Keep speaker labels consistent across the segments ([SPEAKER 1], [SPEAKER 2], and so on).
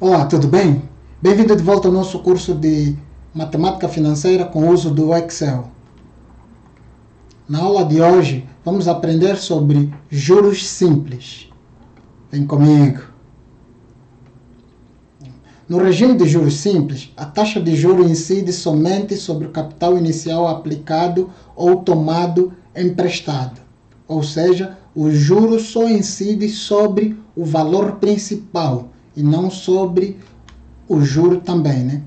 [SPEAKER 1] Olá, tudo bem? Bem-vindo de volta ao nosso curso de Matemática Financeira com o uso do Excel. Na aula de hoje, vamos aprender sobre juros simples. Vem comigo. No regime de juros simples, a taxa de juros incide somente sobre o capital inicial aplicado ou tomado emprestado. Ou seja, o juro só incide sobre o valor principal e não sobre o juro também, né?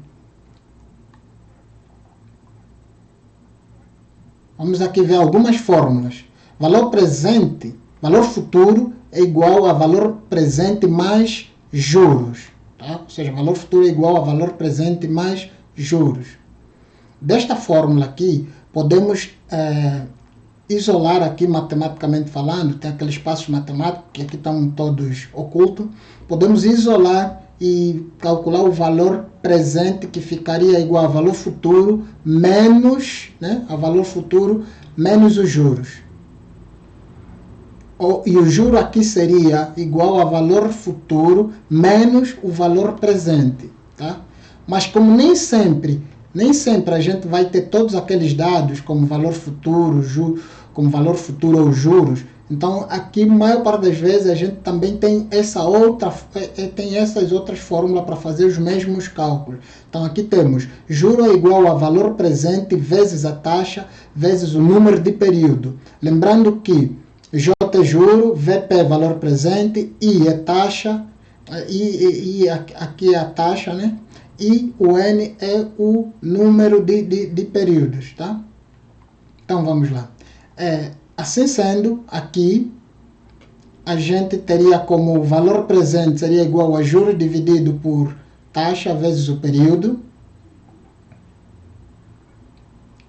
[SPEAKER 1] Vamos aqui ver algumas fórmulas. Valor presente, valor futuro é igual a valor presente mais juros. Tá? Ou seja, valor futuro é igual a valor presente mais juros. Desta fórmula aqui, podemos isolar aqui matematicamente falando, tem aqueles passos matemáticos que aqui estão todos ocultos. Podemos isolar e calcular o valor presente, que ficaria igual a valor futuro menos, a valor futuro menos os juros. E o juro aqui seria igual a valor futuro menos o valor presente. Tá? Mas como nem sempre a gente vai ter todos aqueles dados como valor futuro, ou juros. Então, aqui, a maior parte das vezes, a gente também tem essas outras fórmulas para fazer os mesmos cálculos. Então, aqui temos juro é igual a valor presente vezes a taxa vezes o número de período. Lembrando que J é juro, VP é valor presente, I é taxa, e aqui é a taxa, né? E o N é o número de períodos, tá? Então, vamos lá. Assim sendo, aqui a gente teria como o valor presente seria igual a juros dividido por taxa vezes o período.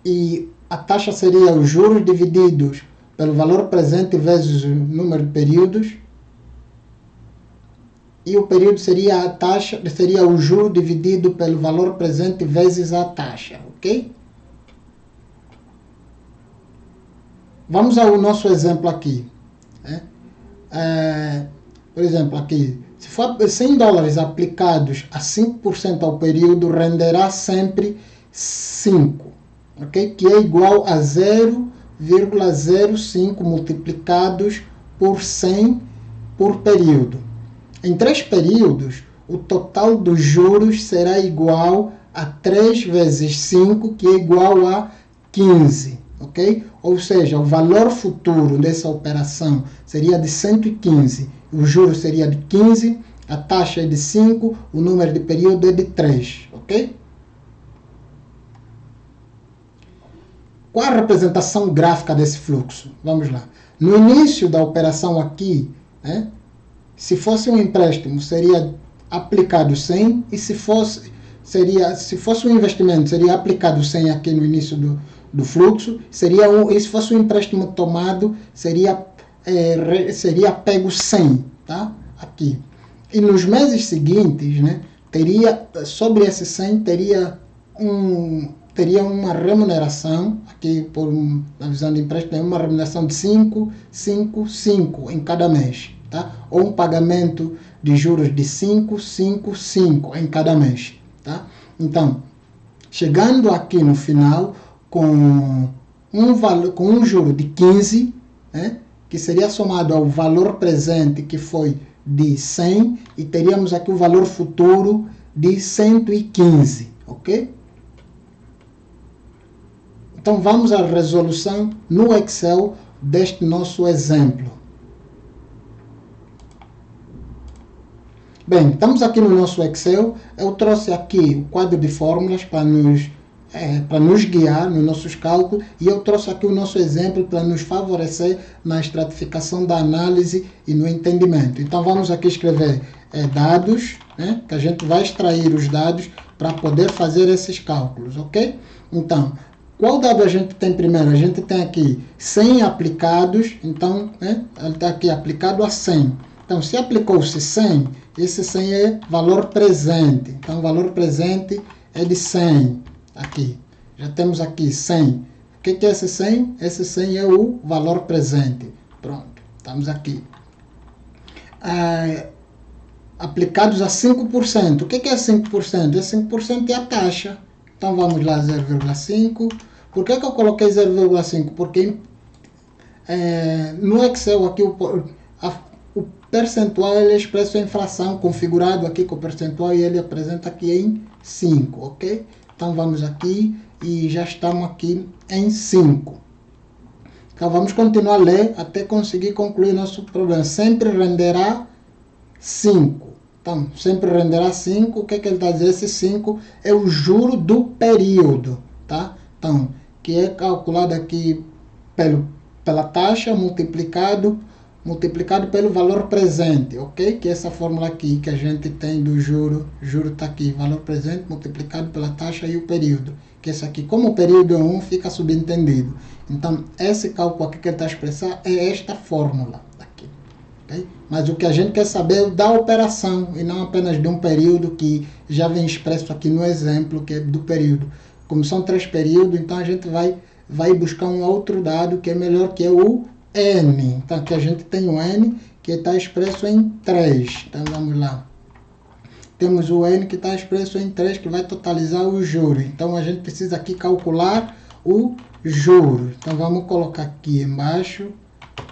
[SPEAKER 1] E a taxa seria os juros divididos pelo valor presente vezes o número de períodos. E o período seria a taxa, seria o juro dividido pelo valor presente vezes a taxa, ok? Vamos ao nosso exemplo aqui. Por exemplo, aqui, se for $100 aplicados a 5% ao período, renderá sempre 5, ok? Que é igual a 0,05 multiplicados por 100 por período. Em 3 períodos, o total dos juros será igual a 3 vezes 5, que é igual a 15. Okay? Ou seja, o valor futuro dessa operação seria de 115, o juro seria de 15, a taxa é de 5, o número de período é de 3. Okay? Qual a representação gráfica desse fluxo? Vamos lá. No início da operação aqui, se fosse um empréstimo, seria aplicado 100, e se fosse um investimento, seria aplicado 100 aqui no início do fluxo, e se fosse um empréstimo tomado, seria pego 100, tá? Aqui. E nos meses seguintes, sobre esse 100, teria uma remuneração, aqui na visão de empréstimo, uma remuneração de 5 em cada mês, tá? Ou um pagamento de juros de 5 em cada mês, tá? Então, chegando aqui no final, com um juro de 15, que seria somado ao valor presente, que foi de 100, e teríamos aqui o valor futuro de 115, ok? Então, vamos à resolução no Excel deste nosso exemplo. Bem, estamos aqui no nosso Excel. Eu trouxe aqui o quadro de fórmulas para nos guiar nos nossos cálculos, e eu trouxe aqui o nosso exemplo para nos favorecer na estratificação da análise e no entendimento. Então, vamos aqui escrever dados, que a gente vai extrair os dados para poder fazer esses cálculos, ok? Então, qual dado a gente tem primeiro? A gente tem aqui 100 aplicados, então, ele está aqui aplicado a 100. Então, se aplicou-se 100, esse 100 é valor presente. Então, o valor presente é de 100. Aqui. Já temos aqui 100. O que é esse 100? Esse 100 é o valor presente. Pronto. Estamos aqui. aplicados a 5%. O que é 5%? É 5% é a taxa. Então vamos lá, 0,5. Por que eu coloquei 0,5? Porque no Excel aqui o percentual ele expressa a inflação configurado aqui com o percentual e ele apresenta aqui em 5, ok? Então vamos aqui e já estamos aqui em 5. Então vamos continuar a ler até conseguir concluir nosso problema. Sempre renderá 5. Então, sempre renderá 5. O que ele está dizendo? Esse 5 é o juro do período, tá? Então, que é calculado aqui pela taxa multiplicado pelo valor presente, ok? Que é essa fórmula aqui que a gente tem do juro está aqui, valor presente multiplicado pela taxa e o período, que esse aqui, como o período é 1, fica subentendido. Então, esse cálculo aqui que ele está expressando é esta fórmula aqui, ok? Mas o que a gente quer saber é da operação e não apenas de um período que já vem expresso aqui no exemplo, que é do período. Como são 3 períodos, então a gente vai buscar um outro dado que é melhor, que é o N. Então aqui a gente tem o N que está expresso em 3. Então vamos lá. Temos o N que está expresso em 3, que vai totalizar o juro. Então a gente precisa aqui calcular o juro. Então vamos colocar aqui embaixo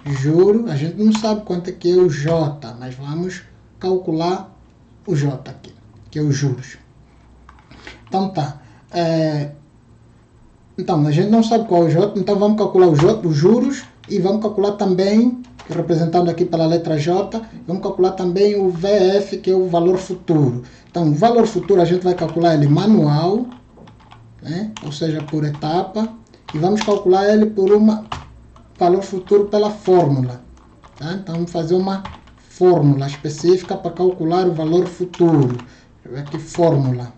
[SPEAKER 1] juro. A gente não sabe quanto é que é o J, mas vamos calcular o J aqui, que é os juros. Então tá. Então a gente não sabe qual é o J, então vamos calcular os juros. E vamos calcular também, representado aqui pela letra J, vamos calcular também o VF, que é o valor futuro. Então, o valor futuro a gente vai calcular ele manual, né? Ou seja, por etapa, e vamos calcular ele por valor futuro pela fórmula. Tá? Então, vamos fazer uma fórmula específica para calcular o valor futuro. Deixa eu ver aqui, fórmula.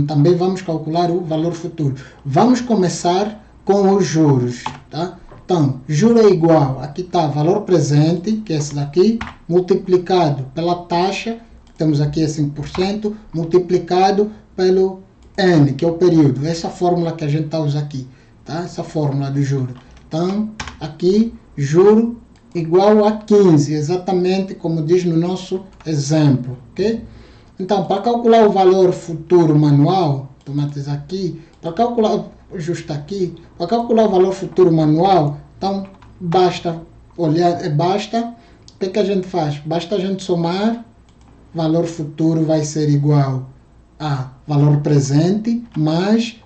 [SPEAKER 1] Também vamos calcular o valor futuro. Vamos começar com os juros, tá? Então, juro é igual, aqui está valor presente, que é esse daqui, multiplicado pela taxa, temos aqui é 5%, multiplicado pelo N, que é o período. Essa fórmula que a gente está usando aqui, tá? Essa fórmula do juro. Então, aqui, juro igual a 15, exatamente como diz no nosso exemplo, ok? Então, para calcular o valor futuro manual, tomates aqui, para calcular justo aqui, para calcular o valor futuro manual, então basta olhar, o que a gente faz? Basta a gente somar, valor futuro vai ser igual a valor presente mais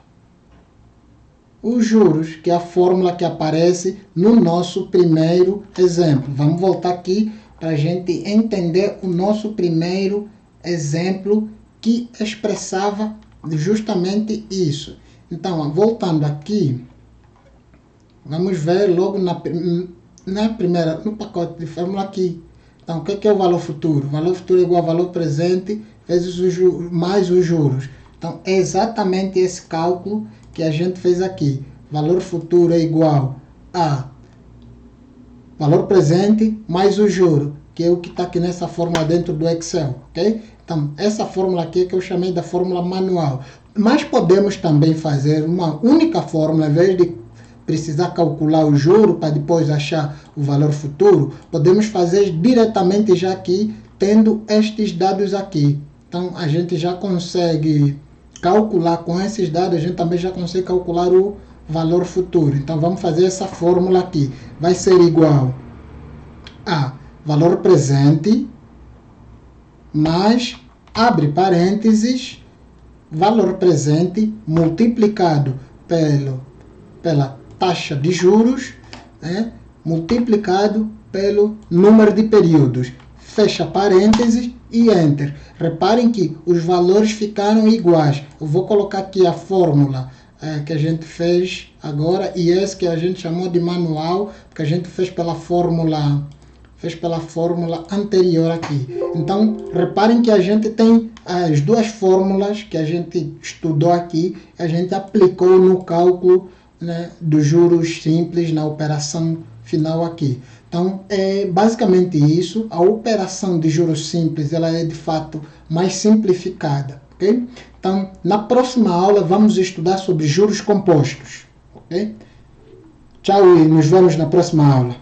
[SPEAKER 1] os juros, que é a fórmula que aparece no nosso primeiro exemplo. Vamos voltar aqui para a gente entender o nosso primeiro exemplo que expressava justamente isso. Então, voltando aqui, vamos ver logo no pacote de fórmula aqui. Então, o que é o valor futuro? O valor futuro é igual ao valor presente vezes os juros, mais os juros. Então, é exatamente esse cálculo que a gente fez aqui. Valor futuro é igual a valor presente mais o juro, que é o que está aqui nessa fórmula dentro do Excel, ok? Então, essa fórmula aqui é que eu chamei da fórmula manual. Mas podemos também fazer uma única fórmula, ao invés de precisar calcular o juro para depois achar o valor futuro, podemos fazer diretamente já aqui, tendo estes dados aqui. Então, a gente já consegue calcular com esses dados, a gente também já consegue calcular o valor futuro. Então, vamos fazer essa fórmula aqui. Vai ser igual a valor presente mais, abre parênteses, valor presente multiplicado pela taxa de juros, né, multiplicado pelo número de períodos. Fecha parênteses e Enter. Reparem que os valores ficaram iguais. Eu vou colocar aqui a fórmula que a gente fez agora e esse que a gente chamou de manual, porque a gente fez pela fórmula anterior aqui. Então, reparem que a gente tem as duas fórmulas que a gente estudou aqui, a gente aplicou no cálculo, né, dos juros simples na operação final aqui. Então, é basicamente isso. A operação de juros simples, ela é de fato mais simplificada, ok? Então, na próxima aula vamos estudar sobre juros compostos, ok? Tchau e nos vemos na próxima aula.